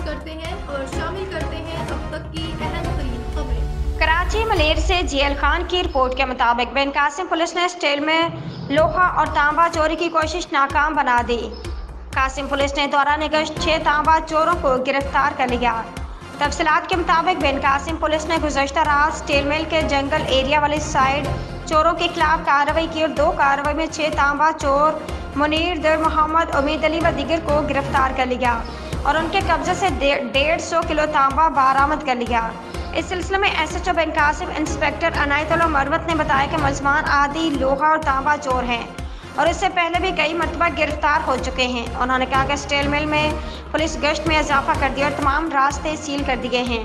करते हैं और शामिल करते हैं अब तक की अहम तरीन खबरें। कराची मलेर से जीएल खान की रिपोर्ट के मुताबिक बिन कासिम पुलिस ने स्टील में लोहा और तांबा चोरी की कोशिश नाकाम बना दी। कासिम पुलिस ने दौरान गश्त 6 तांबा चोरों को गिरफ्तार कर लिया। तफसीलात के मुताबिक बिन कासिम पुलिस ने गुज़श्ता रात स्टील मिल के जंगल एरिया वाली साइड चोरों के खिलाफ कार्रवाई की और 2 कार्रवाई में 6 तांबा चोर मुनीर, दर मोहम्मद, उम्मीद अली व दीगर को गिरफ्तार कर लिया और उनके कब्जे से 150 किलो तांबा बरामद कर लिया। इस सिलसिले में एसएचओ बिन कासिम इंस्पेक्टर अनायतुल्लाह मरवत ने बताया कि मुलजमान आदि लोहा और तांबा चोर हैं और इससे पहले भी कई मरतबा गिरफ्तार हो चुके हैं। उन्होंने कहा कि स्टील मिल में पुलिस गश्त में इजाफा कर दिया और तमाम रास्ते सील कर दिए हैं।